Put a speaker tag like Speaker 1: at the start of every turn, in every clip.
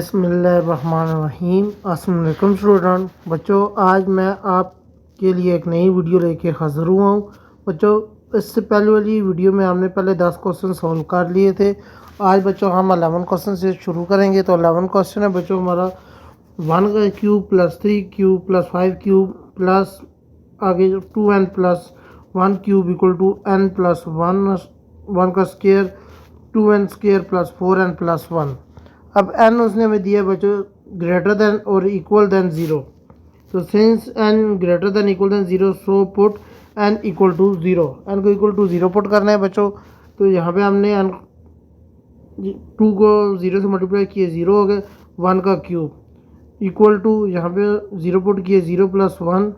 Speaker 1: बिस्मिल्लाहिर्रहमानिर्रहीम। अस्सलाम वालेकुम स्टूडेंट। बच्चों, आज मैं आपके लिए एक नई वीडियो लेके हाज़िर हुआ हूँ। बच्चों, इससे पहले वाली वीडियो में हमने पहले 10 क्वेश्चन सॉल्व कर लिए थे। आज बच्चों हम 11 क्वेश्चन से शुरू करेंगे। तो 11 क्वेश्चन है बच्चों हमारा 1 का cube plus 3 cube plus 5 cube plus आगे 2n plus 1 cube equal to n plus 1 का square 2n square plus 4n plus 1। अब n उसने हमें दिया बच्चों ग्रेटर देन और इक्वल देन 0। तो since n greater than equal than 0 so put n equal to 0। n को इक्वल टू 0 पुट करना है बच्चों। तो यहाँ पे हमने n 2 को 0 से मल्टीप्लाई किए 0 हो गए। 1 का क्यूब इक्वल टू यहाँ पे 0 पुट किए 0 प्लस 1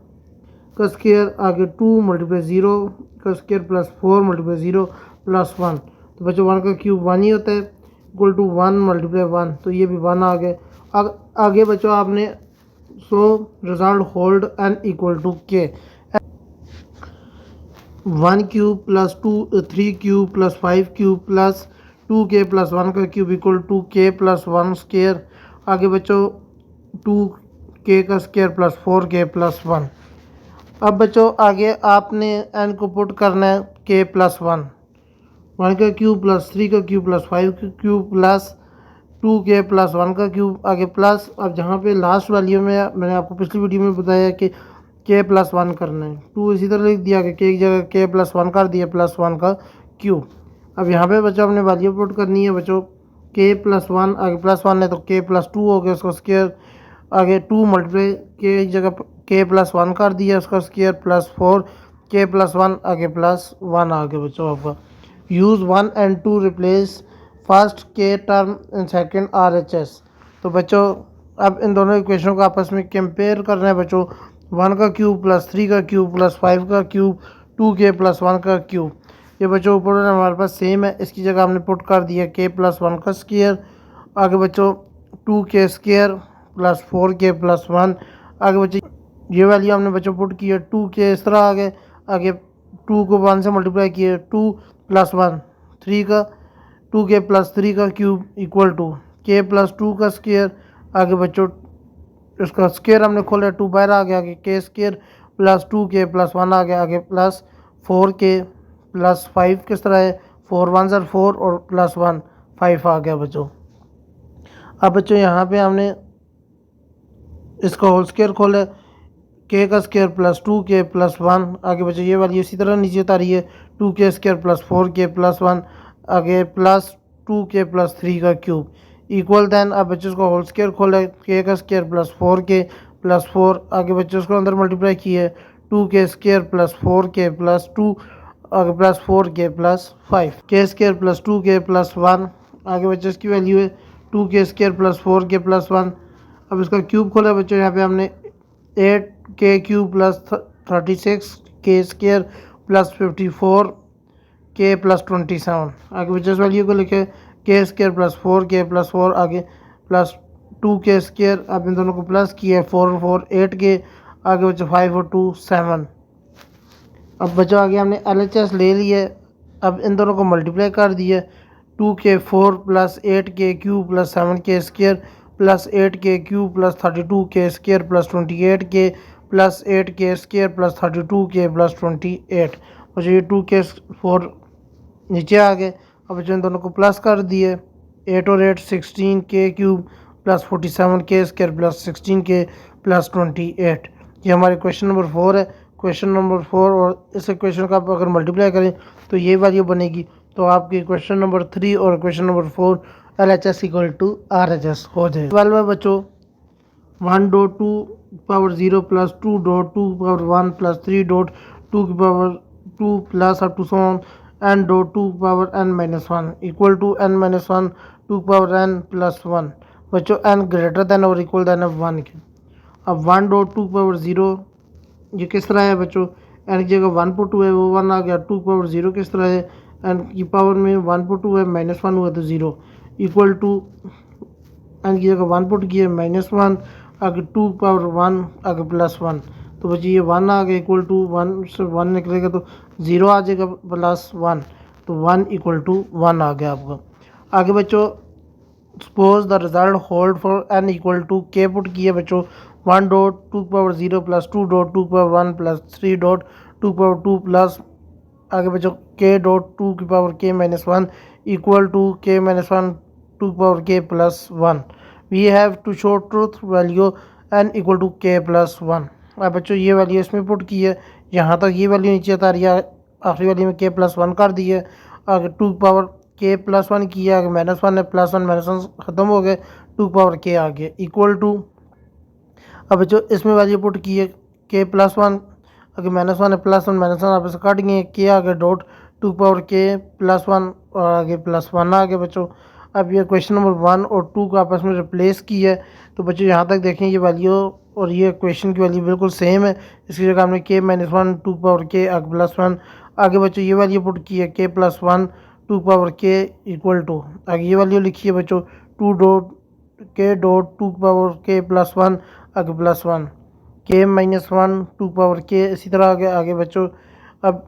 Speaker 1: का स्केयर आगे 2 मल्टीप्लाई 0 का स्केयर प्लस 4 मल्टीप्लाई 0 प्लस 1। तो बच्चों 1 का क्यूब 1 ही होता है इक्वल टू 1 मल्टीप्लाई 1। तो ये भी 1 आ गए। आगे बच्चों आपने so result hold n equal to k. 1 cube plus 3 cube plus 5 cube plus 2k plus 1 का cube equal to k plus 1 square. आगे बच्चों 2k का स्केयर प्लस 4k प्लस 1। अब बच्चों आगे आपने n को पुट करना है k प्लस 1। 1 का क्यूब प्लस 3 का क्यूब प्लस 5 का क्यूब प्लस 2k प्लस 1 का क्यूब आगे प्लस। अब जहाँ पे लास्ट वैल्यू में मैंने आपको पिछली वीडियो में बताया कि k प्लस 1 करना है। 2 इसी तरह लिख दिया कि k की जगह k प्लस 1 कर दिया प्लस 1 का क्यूब। अब यहाँ पे बच्चों हमने वैल्यू पुट करनी है बच्चों k प्लस 1 आगे प्लस 1 है तो k प्लस 2 हो गया उसका स्केयर आगे 2 मल्टीप्लाई k की जगह k प्लस 1 कर दिया उसका स्केयर प्लस 4 k प्लस 1 आगे प्लस 1 आ गया बच्चों आपका। Use 1 and 2 replace first k term in second RHS। तो बच्चों अब इन दोनों इक्वेशनों को आपस में कंपेयर करना है बच्चों। 1 का क्यूब प्लस 3 का क्यूब प्लस 5 का क्यूब 2k प्लस 1 का क्यूब। ये बच्चों ऊपर हमारे पास सेम है। इसकी जगह हमने पुट कर दिया k प्लस 1 का स्केयर आगे बच्चों 2k square plus 4k plus 1। आगे बच्चों ये वैल्यू हमने बच्चों पुट किया 2k इस तरह आ गए आगे 2 को 1 से मल्टीप्लाई किए 2 प्लस 1 3 का 2k प्लस 3 का cube equal to k plus 2 का स्केयर आगे बच्चों इसका स्केयर हमने खोला 2 बाहर आ गया आगे k square plus 2k plus 1 आ गया आगे प्लस 4k प्लस 5 किस तरह है 4 1 ज़र 4 और प्लस 1 5 आ गया बच्चों। अब बच्चों यहाँ पे हमने इसका होल स्केयर खोला k का स्केयर प्लस 2k प्लस 1 आगे बच्चों ये वाली इसी तरह नीचे उतारी है 2k square plus 4k plus 1 आगे प्लस 2k प्लस 3 का क्यूब इक्वल देन। अब बच्चों उसका होल स्केयर खोला k का स्केयर प्लस 4k प्लस 4 आगे बच्चों उसको अंदर मल्टीप्लाई किए 2k square plus 4k plus 2 आगे plus 4k plus 5 k square plus 2k plus 1 आगे बच्चों इसकी वैल्यू है 2k square plus 4k plus 1। अब इसका क्यूब खोला बच्चों यहाँ पे हमने 8k cube plus 36 k square plus 54 k plus 27 आगे बच्चों इस वैल्यू को लिखे k square plus 4k plus 4 आगे प्लस 2k स्केयर। अब इन दोनों को प्लस किया 4 और 4 8k आगे बच्चों 5 और 2 7। अब बच्चों आगे हमने LHS ले लिए। अब इन दोनों को मल्टीप्लाई कर दिए 2k 4 plus 8k cube plus 7k square plus 8k cube plus 32k square plus 28k plus 8k square plus 32k plus 28। बच्चों ये 2k 4 नीचे आ गए। अब बच्चों इन दोनों को प्लस कर दिए 8 और 8 16k cube plus 47k square plus 16k plus 28। ये हमारे क्वेश्चन नंबर 4 है। क्वेश्चन नंबर 4 और इस क्वेश्चन का आप अगर मल्टीप्लाई करें तो ये वैल्यू बनेगी। तो आपकी क्वेश्चन नंबर 3 और question number 4 LHS equal to RHS हो जाए। 12 है बच्चों 1 dot 2 power 0 plus 2 dot 2 power 1 plus 3 dot 2 की power 2 plus up to so on n dot 2 power n minus 1 equal to n minus 1 2 power n plus 1। बच्चों n greater than और equal than 1 के। अब 1 dot 2 power 0 ये किस तरह है बच्चों n की जगह 1 पुट हुआ है वो 1 आ गया। 2 पावर 0 किस तरह है n की पावर में 1 पुट हुआ है माइनस 1 हुआ तो 0 इक्वल टू n की जगह 1 पुट किया माइनस 1 आगे 2 पावर 1 आगे प्लस 1। तो बच्चों ये 1 आ गया इक्वल टू 1 से 1 निकलेगा तो 0 आ जाएगा प्लस 1 तो 1 इक्वल टू 1 आ गया आपका। आगे बच्चों suppose the result hold for n equal to k put किए बच्चों 1 डॉट 2 की पावर 0 प्लस 2 डॉट 2 की पावर 1 प्लस 3 डॉट 2 की पावर 2 प्लस आगे बच्चों के डॉट 2 की power k-1 equal to k-1 2 की power k+1। We have to show truth value n equal to k+1। अब बच्चों ये वैल्यू इसमें पुट की है, यहाँ तक ये वैल्यू नीचे आ रही है, आखिरी वैल्यू में k+1 कर दी है। आगे 2 की पावर k+1 किया, आगे -1 है, +1 -1 ख़त्म हो गए, 2 की पावर k आ गए इक्वल टू। अब बच्चों इसमें वैल्यू पुट की है k+1, आगे -1 है, +1 -1 आप इसे काट गए, k आगे डॉट 2 की पावर k+1 और आगे +1 आ गए बच्चों। अब ये क्वेश्चन नंबर 1 और 2 को आपस में रिप्लेस की है। तो बच्चों यहाँ तक देखें ये वैल्यू और ये क्वेश्चन की वैल्यू बिल्कुल सेम है। इसकी जगह हमने k-1 2 की पावर k आगे +1 आगे बच्चों ये वैल्यू पुट की है k+1 2 की पावर k इक्वल टू आगे ये वैल्यू लिखी है बच्चों 2 डॉट k डॉट 2 की पावर k+1 आगे +1 k-1 2 की पावर k इसी तरह आगे बच्चों। अब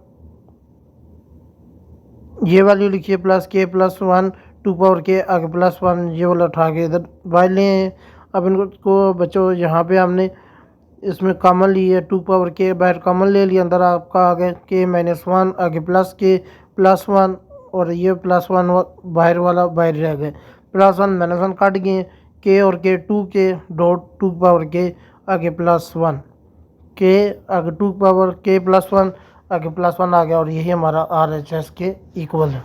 Speaker 1: ये वैल्यू लिखिए प्लस k+1 2 की पावर k आगे +1 ये वाला उठा के इधर बाहर ले आए। अब इनको बच्चों यहाँ पे हमने इसमें कॉमन ली है 2 की पावर k बाहर कॉमन ले लिया, अंदर आपका आ गया k-1 आगे प्लस k+1 और ये +1 बाहर वाला बाहर रह गए, +1 -1 काट गए, k और k 2k डॉट 2 की पावर k आगे +1 k आगे 2 की पावर k+1 आगे +1 आ गया और यही हमारा RHS के इक्वल है।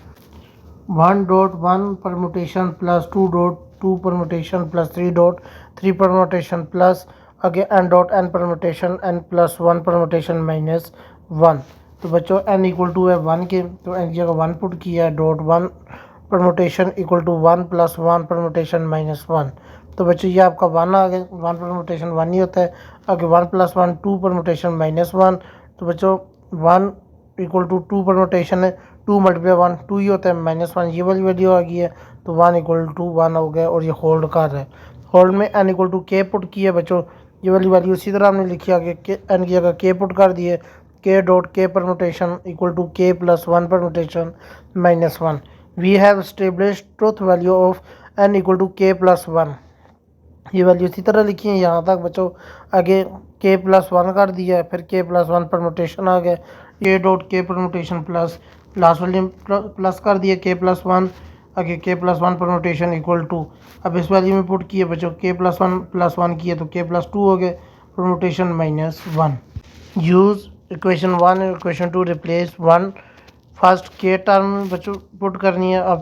Speaker 1: 1 dot 1 permutation plus 2 dot 2 permutation plus 3 dot 3 permutation plus आगे n dot n permutation n plus 1 permutation -1। तो बच्चों n इक्वल टू है 1 के, तो n की जगह 1 पुट किया है, dot 1 permutation equal to 1 plus 1 permutation -1। तो बच्चों ये आपका 1 आ गया, 1 परमुटेशन 1 ही होता है, आगे 1 प्लस 1 2 परमुटेशन -1। तो बच्चों 1 इक्वल टू 2 परमुटेशन है, 2 मल्टीप्लाई 1 2 ही होता है, -1 ये वाली वैल्यू आ गई है, तो 1 इक्वल टू 1 हो गया और ये होल्ड कर रहा है। होल्ड में n equal to k put किया बच्चों, ये वाली वैल्यू इसी तरह हमने लिखी आगे n की जगह k पुट कर दिए, k dot k permutation equal to k+1 permutation -1। We have established truth value of n equal to k+1। ये वैल्यू इसी तरह लिखी है यहाँ तक बच्चों, आगे k+1 कर दिया, फिर k+1 परमुटेशन आ गया, ये dot k permutation plus last वाली प्लस कर दिया k+1 आगे k+1 परमुटेशन इक्वल टू। अब इस वैल्यू में पुट किए बच्चों k+1 +1 किए तो k+2 हो गए परमुटेशन -1। यूज़ इक्वेशन 1 और इक्वेशन 2 रिप्लेस 1 फर्स्ट के टर्म बच्चों पुट करनी है। अब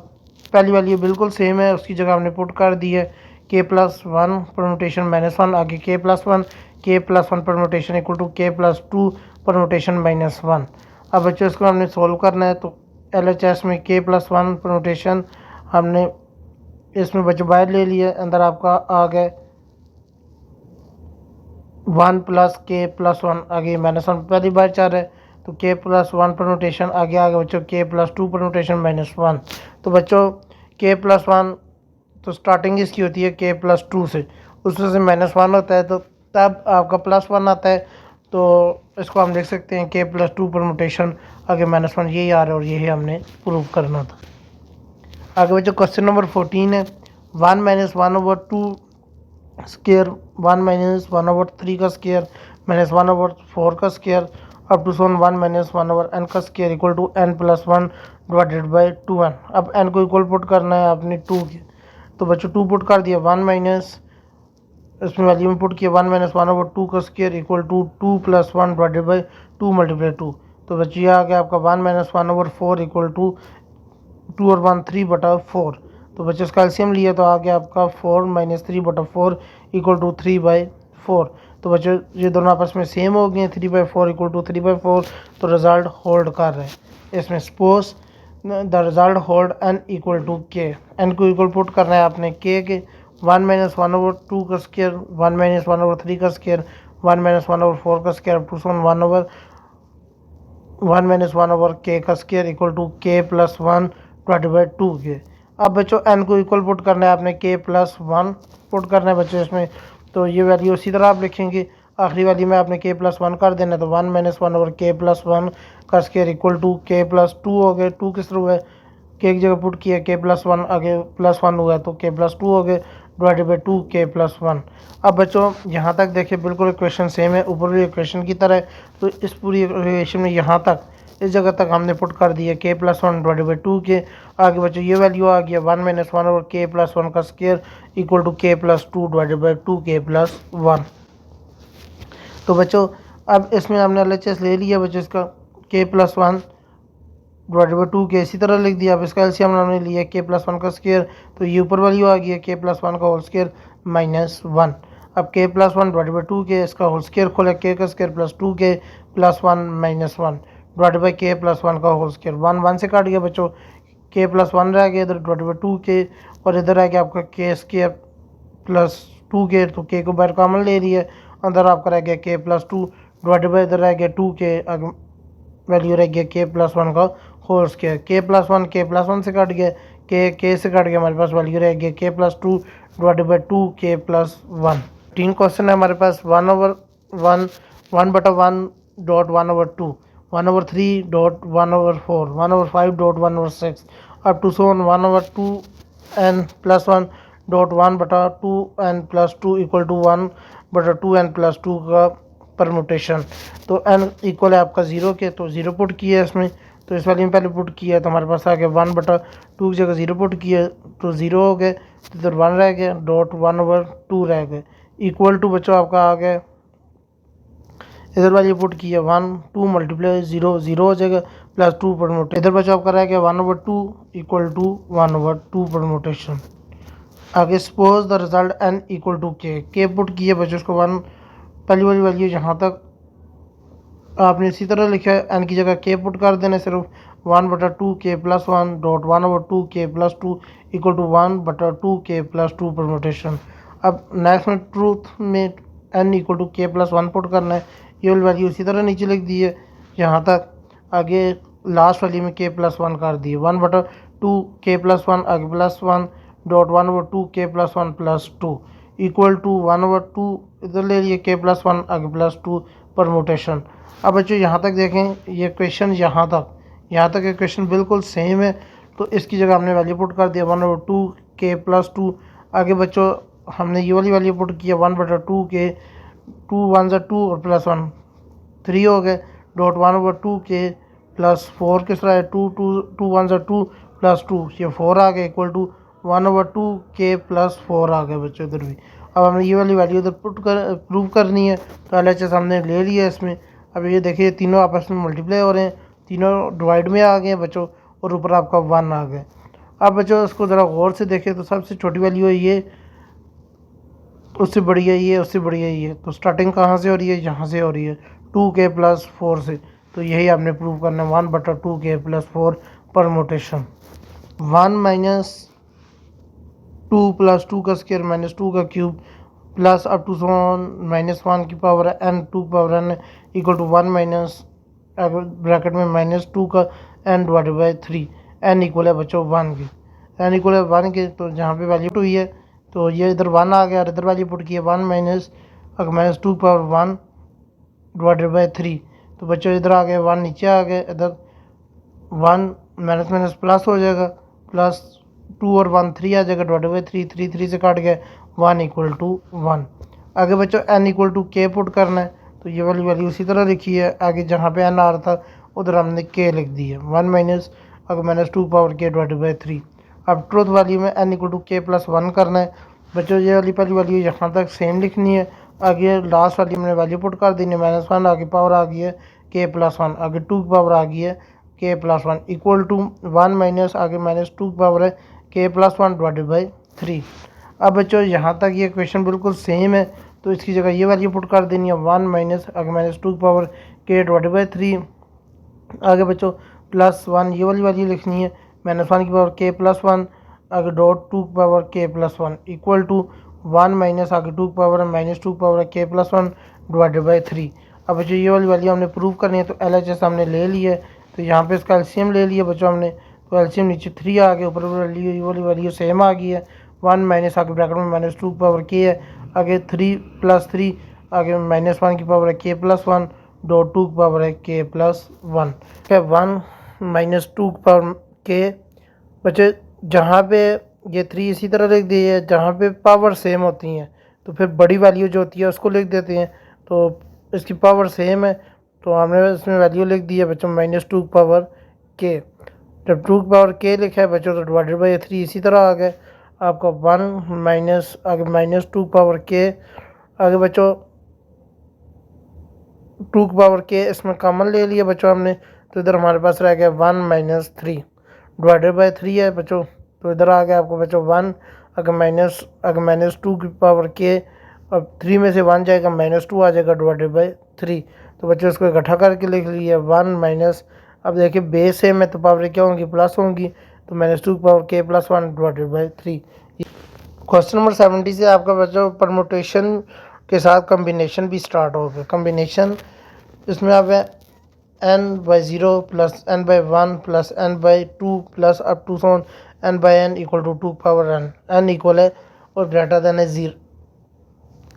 Speaker 1: पहली वैल्यू बिल्कुल सेम है, उसकी जगह हमने पुट कर दी है k+1 परमुटेशन -1 आगे k+1 permutation equal to k+2 permutation -1। अब बच्चों इसको हमने सोल्व करना है, तो LHS में k+1 परमुटेशन हमने इसमें बच्चों बाहर ले लिया, अंदर आपका आ गए 1 प्लस k+1 आगे -1 पहली बार चल रहा है, तो k+1 परमुटेशन आगे बच्चों k+2 परमुटेशन -1। तो बच्चों k+1 तो स्टार्टिंग इसकी होती है k+2 से, उसमें से -1 होता है, तो तब आपका +1 आता है। तो इसको हम देख सकते हैं k+2 परमुटेशन आगे -1 यही आ रहा है और यही हमने प्रूव करना था। आगे बच्चों क्वेश्चन नंबर 14 है 1 - 1/2 स्केयर 1 - 1/3 का स्केयर -1/4 का स्केयर अप टू 1 - 1/n का square equal to n+1 divided by 2n। अब n को इक्वल पुट करना है आपने 2 के, तो बच्चों 2 पुट कर दिया, 1 माइनस इसमें वैल्यू में पुट किया 1 - 1/2 का square equal to 2 + 1 divided by 2 multiply 2। तो बच्चों ये आ गया आपका 1 - 1/4 इक्वल टू 2 और 1 3/4। तो बच्चे इसका एलसीएम लिया तो आ गया आपका 4 - 3/4 इक्वल टू 3/4। तो बच्चों ये दोनों आपस में सेम हो गए, 3/4 इक्वल टू 3/4, तो रिजल्ट होल्ड कर रहे हैं। इसमें suppose the result hold n equal to k, n को इक्वल पुट करना है आपने k के 1 - 1/2 का स्केयर 1 - 1/3 का स्केयर 1 - 1/4 का स्केयर टू 1 - 1/k का square equal to k+1 divided by 2 k. अब बच्चों n को इक्वल पुट करना है आपने k+1 पुट करना है बच्चों इसमें, तो ये वैल्यू इसी तरह आप लिखेंगे, आखिरी वैल्यू में आपने k+1 कर देना है, तो 1 - 1/k+1 का स्केयर इक्वल टू k+2 हो गए, 2 किस तरह है के की जगह पुट किया के प्लस वन, आगे प्लस वन हुआ तो के प्लस टू हो गए divided by two k plus one. अब बच्चों यहाँ तक देखिए बिल्कुल इक्वेशन सेम है ऊपर वाली इक्वेशन की तरह। तो इस पूरी इक्वेशन में यहाँ तक इस जगह तक हमने पुट कर दिया के plus one divided by two के। आगे बच्चों ये वैल्यू आ गया वन माइनस वन और के प्लस वन का square equal to k plus two divided by two k plus one. तो बच्चों अब इसमें हमने LHS ले लिया बच्चों इसका के plus one divided by two के, इसी तरह लिख दिया। अब इसका एलसीएम हमने लिया के प्लस वन का स्क्वायर, तो ये ऊपर वाली आ गया के प्लस वन का होल स्क्वायर माइनस वन। अब के plus one divided by two के, इसका होल स्क्वायर खोला के का square plus two k plus one minus one divided by k plus one का होल स्क्वायर। वन वन से काट गया बच्चों, के प्लस वन रह गया इधर डिवाइडेड बाई टू के, और इधर आ गया आपका के स्क्वायर प्लस टू के, तो के को बाहर कॉमन ले रही है, अंदर आपका रह गया k plus two divided by इधर रह गया टू के, वैल्यू रह गया के प्लस वन का होल स्क्वायर। के प्लस वन से कट गया, के से कट गया, हमारे पास वैल्यू रह गया k plus two divided by two k plus one. 3 question है हमारे पास, वन ओवर वन, वन बटा one dot one over two, one over three dot one over four, one over five dot one over six, up to सोन one over two n plus one dot one बटा two n plus two equal to one बटा two n plus two का permutation. तो n equal है आपका zero के, तो zero put किया है इसमें, तो इस वाली में पहले पुट किया तो हमारे पास आ गया वन बटा टू की जगह ज़ीरो पुट किया तो ज़ीरो हो गए, तो इधर वन रह गया डॉट वन ओवर टू रह गए इक्वल टू बच्चों आपका आ गया, इधर वाली पुट किया one two multiply zero zero हो जाएगा प्लस टू परमुटेशन, इधर बच्चों आपका रह गया one over two equal to one over two permutation. आगे suppose the result n equal to k put किया बच्चों उसको वन, पहली वाली वैल्यू यहाँ तक आपने इसी तरह लिखा है, एन की जगह के पुट कर देना, सिर्फ वन बटा two k plus one dot one over two k plus two equal to one बटा two k plus two permutation. अब नेक्स्ट में ट्रूथ में n equal to k plus one put करना है, ये वाली वैल्यू इसी तरह नीचे लिख दी है यहाँ तक। आगे लास्ट वाली में के प्लस वन कर दिए, वन बटा टू के प्लस वन आगे plus one dot one over two k plus one plus two equal to one over two, इधर ले लिए के प्लस वन आगे प्लस टू परमुटेशन। अब बच्चों यहाँ तक देखें ये क्वेश्चन यहाँ तक ये क्वेश्चन बिल्कुल सेम है, तो इसकी जगह हमने वैल्यू पुट कर दिया one over two k plus two. आगे बच्चों हमने ये वाली वैल्यू पुट किया वन बटा टू के, टू वन ज़ा टू और प्लस वन थ्री हो गए dot one over two k plus four किस तरह है टू टू टू वन ज़ा टू प्लस टू, ये फोर आ गया equal to one over two k plus four आ गया बच्चों इधर भी। अब हमें ये वाली वैल्यू इधर पुट कर प्रूव करनी है, तो LHS हमने ले लिया इसमें। अब ये देखिए तीनों आपस में मल्टीप्लाई हो रहे हैं, तीनों डिवाइड में आ गए हैं बच्चों, और ऊपर आपका वन आ गया। अब बच्चों इसको ज़रा गौर से देखें तो सबसे छोटी वैल्यू है ये, उससे बड़ी है ये, उससे बड़ी है ये, तो स्टार्टिंग कहाँ से हो रही है, यहाँ से हो रही है टू के प्लस फोर से, तो यही आपने प्रूव करना है वन बटा two k plus four permutation. One minus two plus two का स्क्वायर माइनस टू का cube plus up to minus one की power n two power n equal to one minus bracket में minus two का n divided by three, n equal है बच्चों one की, N equal है one के, तो जहाँ पे वैल्यू टू हुई है तो ये इधर वन आ गया और इधर वैल्यू पुट की है one minus minus two power one divided by three, तो बच्चों इधर आ गए वन नीचे आ गए, इधर वन माइनस माइनस प्लस हो जाएगा, प्लस टू और वन थ्री आ जाएगा divided by three, three three से काट गया वन इक्वल टू वन। आगे बच्चों N equal to k put करना है, तो ये वाली वैल्यू उसी तरह लिखी है, आगे जहाँ पे एन आ रहा था उधर हमने के लिख दी है one minus minus two power के डिवाइडेड बाई थ्री। अब ट्रूथ वैल्यू में n equal to k plus one करना है बच्चों, ये वाली पहली वैल्यू यहाँ तक सेम लिखनी है, आगे लास्ट वाली हमने वैल्यू पुट कर दी है माइनस वन, आगे पावर आ गई है के प्लस वन, आगे टू की पावर आ गई है k plus one equal to one minus आगे माइनस टू की पावर है k plus one divided by three. अब बच्चों यहाँ तक ये क्वेश्चन बिल्कुल सेम है, तो इसकी जगह ये वैल्यू पुट कर देनी है वन माइनस आगे माइनस टू की पावर के डिवाइडेड बाई थ्री, आगे बच्चों प्लस वन ये वाली वैल्यू लिखनी है माइनस वन की पावर के प्लस वन आगे डॉट टू की power k plus one equal to one minus आगे टू की पावर माइनस टू की power k plus one divided by three. अब बच्चों ये वाली वैल्यू हमने प्रूव करनी है, तो LHS हमने ले ली है, तो यहाँ पे इसका LCM ले लिया बच्चों हमने, तो LCM नीचे थ्री आ गया, ऊपर वाली वैल्यू सेम आ गई है, वन माइनस आगे ब्रैकेट में माइनस टू की पावर के है, आगे थ्री प्लस थ्री आगे माइनस वन की पावर है k plus one dot to की पावर है k plus one, one minus two की पावर के बच्चे जहाँ पे ये 3 इसी तरह लिख दी है, जहाँ पे पावर सेम होती हैं तो फिर बड़ी वैल्यू जो होती है उसको लिख देते हैं। तो इसकी पावर सेम है तो हमने इसमें वैल्यू लिख दी है बच्चों -2 पावर के। जब 2 पावर के लिखा है बच्चों तो डिवाइडेड बाई 3 इसी तरह आ गए आपका 1 माइनस आगे -2 पावर के, आगे बच्चों 2 पावर के इसमें कॉमन ले लिया बच्चों हमने, तो इधर हमारे पास रह गया 1 - 3 डिवाइडेड बाई 3 है बच्चों, तो इधर आ गया आपको बच्चों 1 अगर -2 की पावर के, अब 3 में से 1 जाएगा -2 आ जाएगा डिवाइडेड बाई 3। तो बच्चों इसको इकट्ठा करके लिख लिया 1 माइनस, अब देखिए बेस सेम है तो पावर क्या होंगी प्लस होंगी, तो -2 की power k plus 1 divided by 3। Question number 70 से आपका बच्चों परमुटेशन के साथ कम्बिनेशन भी स्टार्ट हो गया। कम्बिनेशन इसमें आप n/0 plus n/1 plus n/2 plus up to so on n/n equal to 2 power n equal है और ग्रेटर देन है 0।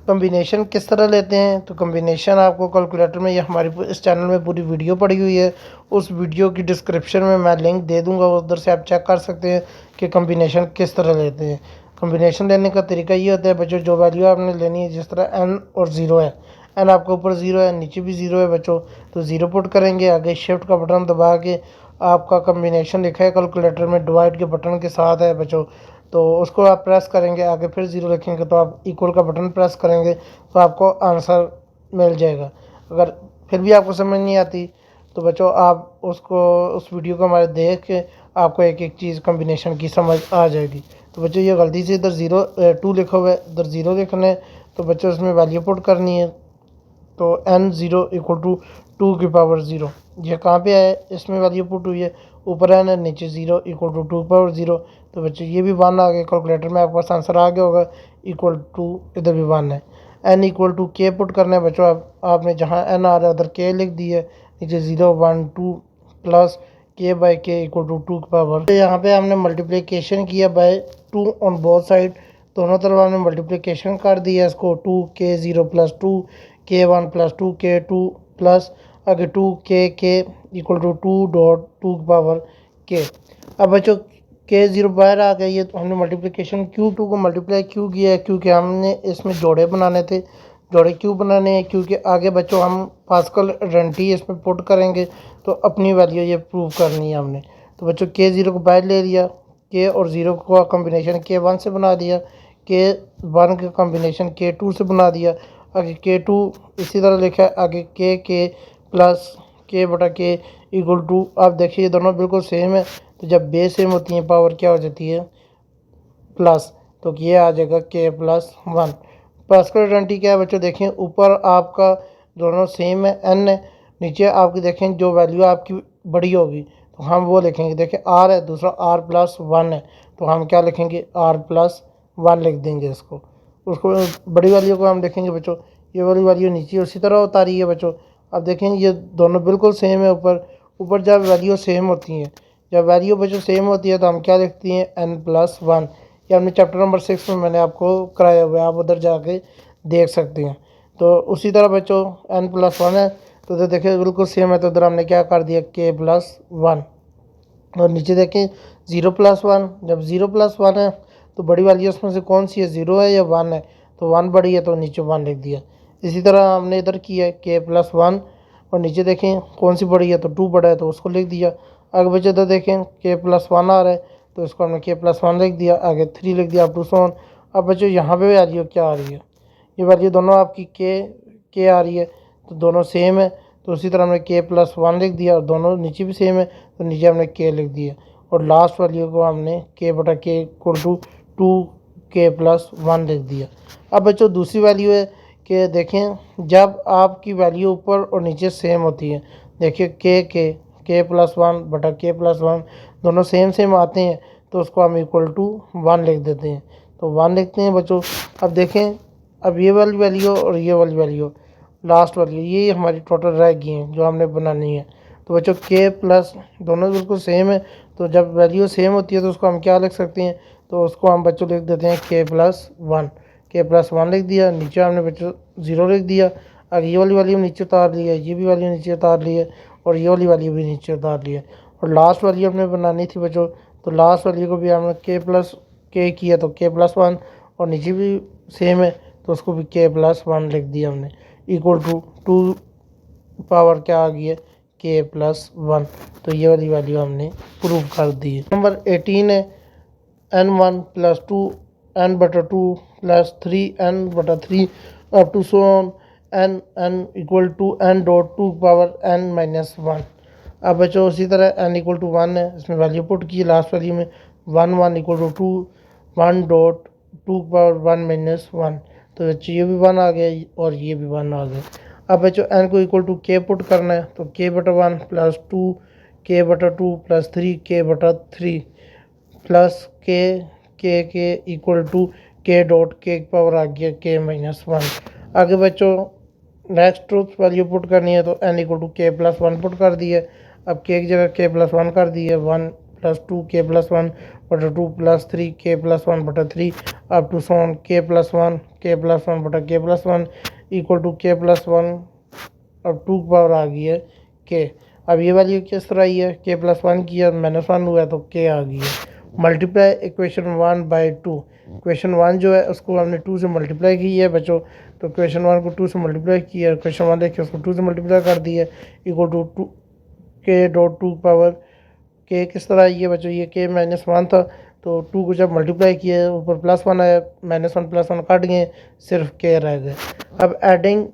Speaker 1: कम्बिनेशन किस तरह लेते हैं, तो कम्बिनेशन आपको कैलकुलेटर में, ये हमारी इस चैनल में पूरी वीडियो पड़ी हुई है, उस वीडियो की डिस्क्रिप्शन में मैं लिंक दे दूंगा, उधर से आप चेक कर सकते हैं कि कम्बिनेशन किस तरह लेते हैं। कम्बिनेशन लेने का तरीका ये होता है बच्चों, जो वैल्यू आपने लेनी है, जिस तरह n और 0 है, n आपके ऊपर 0 है नीचे भी 0 है बच्चों, तो 0 पुट करेंगे, आगे शिफ्ट का बटन दबा के आपका कम्बिनेशन लिखा है कैलकुलेटर में डिवाइड के बटन के साथ है बच्चों, तो उसको आप प्रेस करेंगे, आगे फिर 0 लिखेंगे तो आप इक्वल का बटन प्रेस करेंगे तो आपको आंसर मिल जाएगा। अगर फिर भी आपको समझ नहीं आती तो बच्चों आप उसको उस वीडियो को हमारे देख के आपको एक एक चीज़ कम्बिनेशन की समझ आ जाएगी। तो बच्चों ये गलती से इधर 2 लिखा हुआ है, इधर 0 लिखना है, तो बच्चों इसमें वैल्यू पुट करनी है, तो n0 इक्वल टू 2 की पावर 0, ये कहाँ पे है, इसमें वैल्यू पुट हुई है, ऊपर n है नीचे 0 इक्वल टू 2 पावर 0, तो बच्चों ये भी 1 आ गया, कैलकुलेटर में आपके पास आंसर आ गया होगा इक्वल टू, इधर भी 1 है। n equal to k put करना है बच्चों, आपने जहाँ n आ रहा है उधर के लिख दी है, नीचे 0 1 2 प्लस के बाई के इक्वल टू 2 की पावर। यहाँ पे हमने मल्टीप्लिकेशन किया बाय 2 ऑन बोथ साइड, दोनों तरफ हमने मल्टीप्लिकेशन कर दिया इसको, 2k0 plus 2k1 plus 2k2 plus आगे 2k इक्वल टू 2 की पावर k। अब बच्चों k0 बाहर आ गया, ये तो हमने मल्टीप्लिकेशन q2 को मल्टीप्लाई क्यों किया है, क्योंकि हमने इसमें जोड़े बनाने थे। जोड़े क्यों बनाने हैं, क्योंकि आगे बच्चों हम पास्कल आइडेंटिटी इसमें पुट करेंगे तो अपनी वैल्यू ये प्रूव करनी है हमने। तो बच्चों k0 को बाहर ले लिया, k और 0 का कॉम्बिनेशन k1 से बना दिया, k1 का कॉम्बिनेशन k2 से बना दिया, आगे k2 इसी तरह लिखा है, आगे k प्लस k बटा k इक्वल टू, आप देखिए ये दोनों बिल्कुल सेम है, तो जब बेस सेम होती है पावर क्या हो जाती है प्लस, तो ये आ जाएगा k प्लस 1। पास्कल आइडेंटिटी क्या है बच्चों, देखें ऊपर आपका दोनों सेम है n है, नीचे आपकी देखें जो वैल्यू आपकी बड़ी होगी तो हम वो लिखेंगे, देखें r है, दूसरा r प्लस 1 है, तो हम क्या लिखेंगे r प्लस 1 लिख देंगे इसको, उसको बड़ी वैल्यू को हम देखेंगे बच्चों, ये वाली वैल्यू नीचे उसी तरह उतारी है बच्चों। अब देखेंगे ये दोनों बिल्कुल सेम है, ऊपर जब वैल्यू सेम होती हैं, जब वैल्यू बच्चों सेम होती है तो हम क्या लिखते हैं n+1, ये हमने चैप्टर नंबर 6 में मैंने आपको कराया हुआ है, आप उधर जाके देख सकते हैं। तो उसी तरह बच्चों n+1 है, तो इधर देखिए बिल्कुल सेम है, तो इधर हमने क्या कर दिया k+1, और नीचे देखें 0+1, जब 0+1 है तो बड़ी वैल्यू उसमें से कौन सी है, 0 है या 1 है, तो 1 बड़ी है तो नीचे 1 लिख दिया। इसी तरह हमने इधर किया है k+1, और नीचे देखें कौन सी बड़ी है तो 2 बड़ा है तो उसको लिख दिया। आगे बच्चे इधर देखें k+1 आ रहा है तो इसको हमने k+1 लिख दिया, आगे 3 लिख दिया अप टू सोन। अब बच्चों यहाँ पे वैल्यू क्या आ रही है, ये वैल्यू दोनों आपकी k आ रही है, तो दोनों सेम है, तो उसी तरह हमने k+1 लिख दिया, और दोनों नीचे भी सेम है तो नीचे हमने k लिख दिया, और लास्ट वैल्यू को हमने k बटा k इक्वल टू 2k+1 लिख दिया। अब बच्चों दूसरी वैल्यू है कि देखें जब आपकी वैल्यू ऊपर और नीचे सेम होती है, देखिए k+1 बटा k+1 दोनों सेम आते हैं, तो उसको हम इक्वल टू 1 लिख देते हैं, तो 1 लिखते हैं बच्चों। अब देखें अब ये वाली वैल्यू और ये वाली वैल्यू लास्ट वैल्यू ये हमारी टोटल रह गई हैं जो हमने बनानी है। तो बच्चों k प्लस दोनों बिल्कुल सेम है, तो जब वैल्यू सेम होती है तो उसको हम क्या लिख सकते हैं, तो उसको हम बच्चों लिख देते हैं k+1 लिख दिया, नीचे हमने बच्चों 0 लिख दिया, अब ये वाली वैल्यू नीचे उतार ली है, ये भी वैल्यू नीचे उतार ली है, और ये वाली वैल्यू भी नीचे उतार ली है, और लास्ट वैल्यू हमने बनानी थी बच्चों, तो लास्ट वैल्यू को भी हमने के प्लस के किया तो के प्लस वन, और नीचे भी सेम है तो उसको भी के प्लस वन लिख दिया हमने, इक्वल टू टू पावर क्या आ गई है के प्लस वन। तो ये वाली वैल्यू हमने प्रूव कर दी है। नंबर 18 है n1 प्लस टू n बटा टू प्लस थ्री n बटा three up to so on n equal to n dot two power n minus one. अब बच्चों उसी तरह n इक्वल टू वन है, इसमें वैल्यू पुट की लास्ट वैल्यू में 1 equal to two 1 dot two power 1 minus one. तो बच्चों ये भी 1 आ गया और ये भी 1 आ गया। अब बच्चों n को इक्वल टू के पुट करना है तो k बटा वन प्लस टू के बटा टू प्लस थ्री के बटा थ्री प्लस के इक्वल टू के डॉट के पावर आ गया के माइनस वन। आगे बच्चों नेक्स्ट ट्रूथ वैल्यू पुट करनी है तो n equal to k plus one put कर दी है। अब के की जगह के प्लस वन कर दी है, one plus two k plus one बटा two plus three k plus one बटा थ्री अप टू सोन के प्लस वन बटा k plus one equal to k plus one. अब टू पावर आ गई है के। अब ये वैल्यू किस तरह आई है, के प्लस वन किया माइनस वन हुआ तो के आ गई है। Multiply equation one by two, equation one जो है उसको हमने टू से मल्टीप्लाई की है बच्चों, तो इक्वेशन वन को टू से मल्टीप्लाई किया, इक्वेशन वन लेके उसको टू से मल्टीप्लाई कर दिया इक्वल टू टू के डॉट टू पावर के। किस तरह आई है बच्चों, ये के माइनस वन था तो टू को जब मल्टीप्लाई किया ऊपर प्लस वन आया, minus one plus one cut गए, सिर्फ के रह गए। अब एडिंग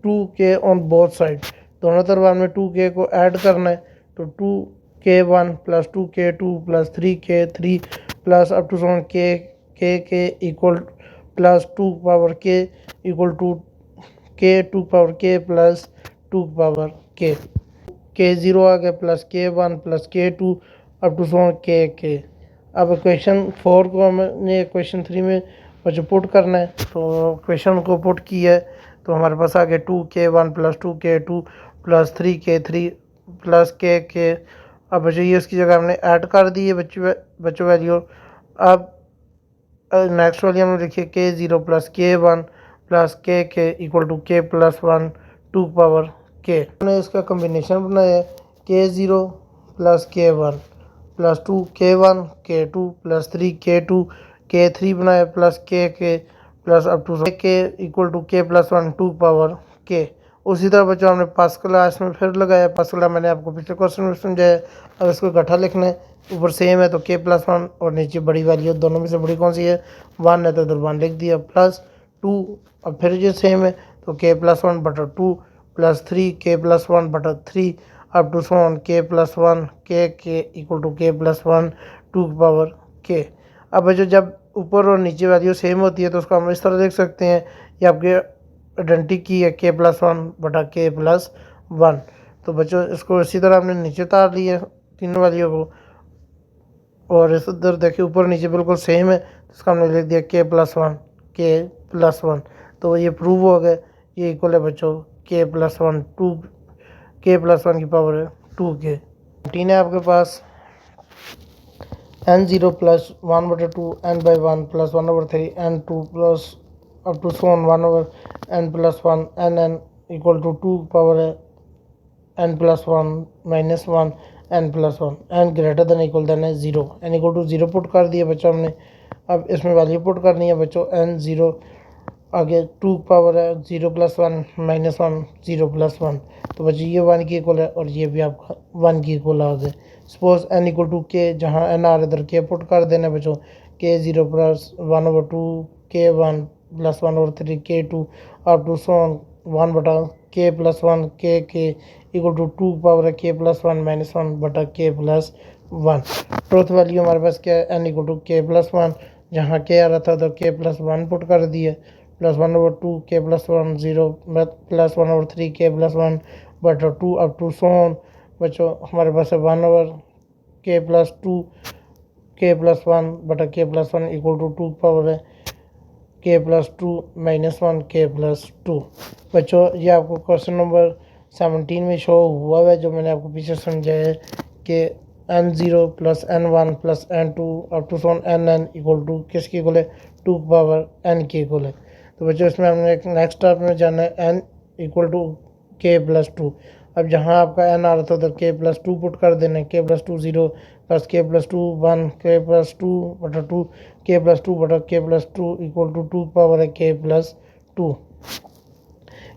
Speaker 1: टू के ऑन बोथ साइड, दोनों तरफ हमने टू के को ऐड करना है तो to k one plus two k to plus three के थ्री प्लस अप टू सोन के इक्वल प्लस टू पावर के equal to k to power k plus to power के ज़ीरो आ गया प्लस के वन प्लस के टू अप टू सोन के। अब question four को हमने क्वेश्चन थ्री में बच्चों पुट करना है तो क्वेश्चन को पुट किया है तो हमारे पास आ गया to k one plus two k to plus three के थ्री प्लस के। अब बच्चों ये उसकी जगह हमने ऐड कर दी है बच्चों वैल्यू। अब नेक्स्ट वाली हमने लिखी है के ज़ीरो प्लस के वन प्लस के equal to k plus one to power के। हमने इसका कम्बिनेशन बनाया है के ज़ीरो प्लस के one plus two k one के टू प्लस थ्री के थ्री बनाया plus k plus up to के equal to k plus one to power के। उसी तरह बच्चों हमने पास्कल इसमें फिर लगाया, पास्कल मैंने आपको पिछले क्वेश्चन में समझाया। अब इसको इकट्ठा लिखना है, ऊपर सेम है तो के प्लस वन और नीचे बड़ी वैल्यू दोनों में से बड़ी कौन सी है, वन है तो इधर वन लिख दिया प्लस टू। अब फिर ये सेम है तो के प्लस वन बटा two plus three k plus one बटा थ्री अप टू सोन के plus one k equal to k plus one to power के। अब बच्चों जब ऊपर और नीचे वैल्यू सेम होती है तो उसको हम इस तरह देख सकते हैं, ये आपके आइडेंटिटी की है के प्लस वन बटा के प्लस वन। तो बच्चों इसको इसी तरह हमने नीचे उतार लिया तीनों वैल्यू को, और इस उधर देखिए ऊपर नीचे बिल्कुल सेम है तो इसका हमने लिख दिया के प्लस वन। तो ये प्रूव हो गया, ये इक्वल है बच्चों k plus one two k plus one की पावर है टू के। तीन है आपके पास एन ज़ीरो प्लस वन बटे two n by one plus one over three n two plus up to सोन one over n plus one n equal to two power है n plus one minus one n plus one, n greater than equal than है zero, n equal to zero put कर दिया बच्चों हमने। अब इसमें value put करनी है बच्चों, एन ज़ीरो आगे टू पावर है zero plus one minus one zero plus one, तो बच्चों ये वन की इक्वल है और ये भी आपका वन की इक्वल आ गए। सपोज एन इक्वल टू के, जहाँ एन आर इधर के पुट कर देना बच्चों, k zero plus one over two k one plus one over three k two up to सोन वन बटा k plus one k equal to two power है k plus one minus one बटा k plus one. Truth value हमारे पास क्या है, N equal to k plus one, जहाँ के आ रहा था तो के प्लस वन पुट कर दिया plus one over two k plus one zero plus one over three k plus one बटा टू अप टू सोन बच्चों हमारे पास है one over k plus two k plus one बटा k plus one equal to two power है k plus two minus one k plus two. बच्चों ये आपको क्वेश्चन नंबर 17 में शो हुआ है, जो मैंने आपको पीछे समझाया है कि n zero plus n one plus n two up to so on n equal to किसकी इक्वल है, टू पावर एन की इक्वल है। तो बच्चों इसमें हमने एक नेक्स्ट स्टेप में जाना है N equal to k plus to. अब जहाँ आपका एन आ रहा था उधर के प्लस टू पुट कर देना है, k plus to zero plus k plus to 1 के प्लस टू बटा 2 के प्लस टू बटा k plus two equal to 2 power है k plus two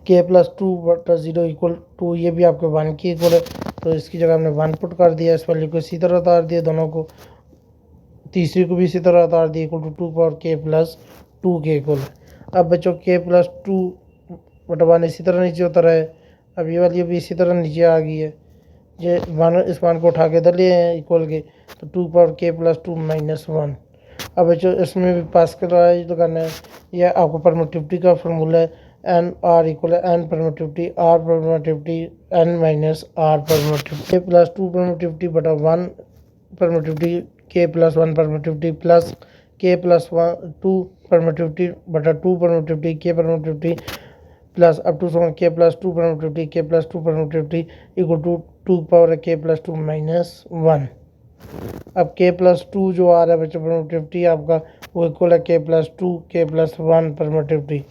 Speaker 1: k plus two बटा 0 इक्वल टू, ये भी आपके 1 की इक्वल है, तो इसकी जगह हमने 1 पुट कर दिया। इस वैल्यू को इसी तरह उतार दिया, दोनों को, तीसरी को भी इसी तरह उतार दिया, equal to 2 power k plus two के इक्वल है। अब बच्चों के प्लस टू बटा 1 इसी तरह नीचे उतर है। अब ये वाली भी इसी तरह नीचे आ गई है, ये 1 इस 1 को उठा के इधर लिए हैं इक्वल के, तो 2 power k plus two minus 1। अब बच्चों इसमें भी पास करवाइज तो करना है, यह आपको परमिटिविटी का फार्मूला है, एन आर इक्वल है n permittivity r permittivity n minus r permittivity, k plus two permittivity बटा 1 permittivity k plus 1 permittivity plus k plus 2 permittivity बटा 2 permittivity k permittivity plus up to so k plus 2 permittivity k plus 2 permittivity equal to 2 power k plus two minus 1। अब के plus to जो आ रहा है बच्चों permittivity आपका, वो equal है k plus two k plus 1 permittivity,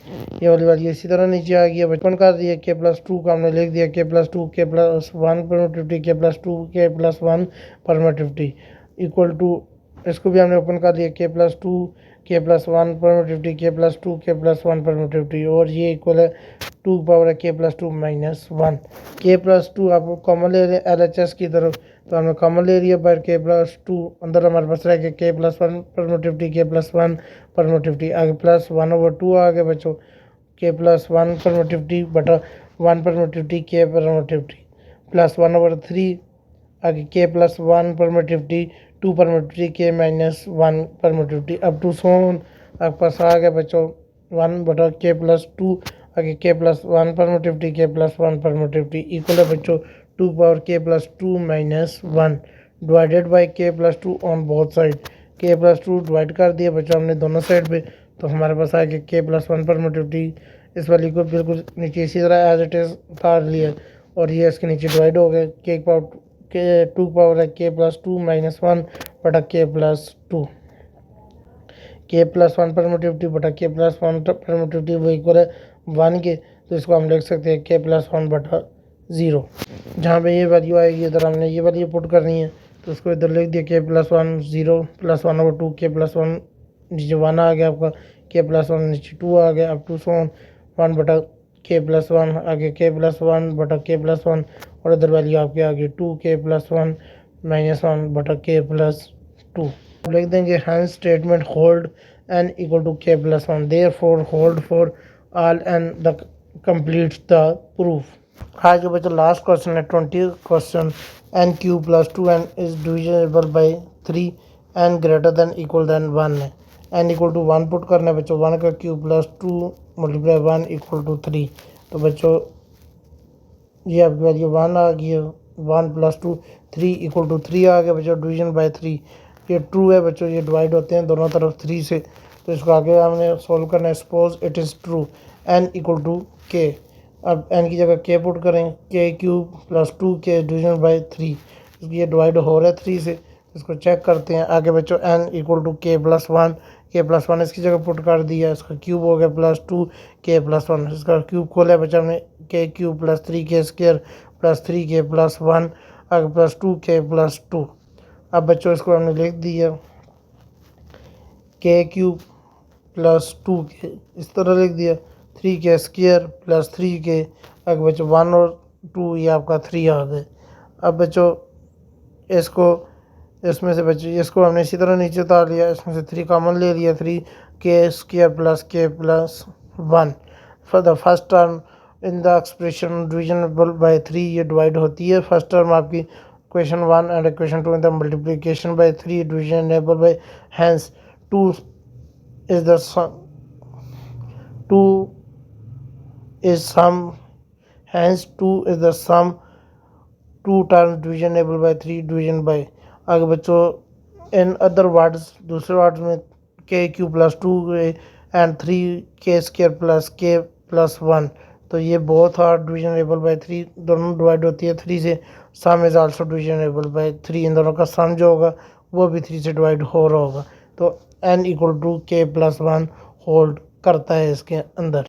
Speaker 1: ये वाली वैल्यू इसी तरह नीचे आ गई है। बचपन कर दिया के प्लस टू का हमने लिख दिया के plus two k plus 1 permittivity k plus two k plus 1 permittivity equal to, इसको भी हमने ओपन कर दिया के plus two k plus 1 permittivity k plus two k plus 1 permittivity, और ये इक्वल है 2 पावर है के प्लस टू माइनस 1। के प्लस टू आप कॉमन ले रहे हैं LHS की तरफ, तो हमने कॉमन ले लिया बाहर के प्लस टू, अंदर हमारे पास रह गया k plus 1 permittivity k plus 1 permittivity, आगे प्लस 1/2 आ गया बच्चों, के प्लस 1 परमिटिविटी बटा 1 परमिटिविटी के परमिटिविटी प्लस 1/3 आगे के प्लस 1 परमिटिविटी 2 परमिटिविटी के माइनस 1 परमिटिविटी अप टू सोन आपके पास आ गया बच्चों 1 बटा के प्लस टू आगे k plus 1 permittivity k plus 1 permittivity equal है बच्चों 2 power k plus two minus 1 divided by k plus two on both side. K plus two divide कर दिया बच्चों हमने दोनों साइड पे, तो हमारे पास आ गया के प्लस 1 परमिटिविटी, इस वाली को बिल्कुल नीचे इसी तरह एज इट इज उतार लिया, और ये इसके नीचे डिवाइड हो गया, के पावर के 2 पावर है के प्लस टू माइनस 1 बटा k plus two, k plus 1 permittivity बटा के प्लस 1 परमिटिविटी वो इक्वल है 1 के, तो इसको हम लिख सकते हैं के प्लस 1 बटा 0। जहाँ पे ये वैल्यू आएगी इधर हमने ये वैल्यू पुट करनी है, तो उसको इधर लिख दिया के प्लस 1 0 प्लस 1/2 के प्लस 1 नीचे 1 आ गया आपका, के प्लस 1 नीचे 2 आ गया, अप टू सो 1 बटा के प्लस 1 आगे के प्लस 1 बटा के प्लस 1, और इधर वैल्यू आपके आगे 2 के प्लस 1 माइनस 1 बटा के प्लस 2। लिख देंगे hence statement hold n equal to k plus 1 therefore hold for all n the complete the proof. आज के बच्चों लास्ट क्वेश्चन है 20 question, n cube plus 2n is divisible by 3 n greater than equal than 1 है, n equal to 1 put करना है बच्चों, 1 का cube plus 2 multiply 1 equal to 3, तो बच्चों ये आपकी वैल्यू 1 आ गई है, 1 प्लस 2 3 इक्वल टू 3 आ गया बच्चों, डिवीजन बाय 3, ये ट्रू है बच्चों, ये डिवाइड होते हैं दोनों तरफ 3 से, तो इसको आगे हमने सोल्व करना है, suppose it is true n equal to k, अब n की जगह k पुट करें, के क्यूब प्लस 2 के डिवीजन बाय 3, ये डिवाइड हो रहा है 3 से, इसको चेक करते हैं आगे बच्चों, n equal to k plus 1, के प्लस 1 इसकी जगह पुट कर दिया, इसका क्यूब हो गया प्लस 2 के प्लस 1, इसका क्यूब खोला बच्चा हमने, के क्यूब प्लस 3 के स्क्वायर प्लस 3 के प्लस 1 आगे प्लस 2 के प्लस 2। अब बच्चों इसको हमने लिख दिया के क्यूब प्लस 2 के, इस तरह लिख दिया, 3 के स्क्वायर प्लस 3 के आगे बच्चों 1 और 2 ये आपका 3 आ गए। अब बच्चों इसको इसमें से बच्चों इसको हमने इसी तरह नीचे उतार लिया, इसमें से 3 कॉमन ले लिया, 3 के square plus k plus 1 for the first term in the expression divisionable by 3, ये डिवाइड होती है फर्स्ट टर्म आपकी equation 1 and equation 2 in the multiplication by 3 divisionable by, hence 2 is the sum, 2 is sum, hence 2 is the sum 2 terms divisionable by 3 division by। आगे बच्चों in other words दूसरे words में के Q plus 2 and 3 के square plus k plus 1, तो ये बहुत are डिविजनेबल by 3, दोनों डिवाइड होती है 3 से, सम इज़ आल्सो डिविजनेबल बाय 3, इन दोनों का सम जो होगा वो भी 3 से डिवाइड हो रहा होगा, तो n equal to k plus 1 hold करता है इसके अंदर।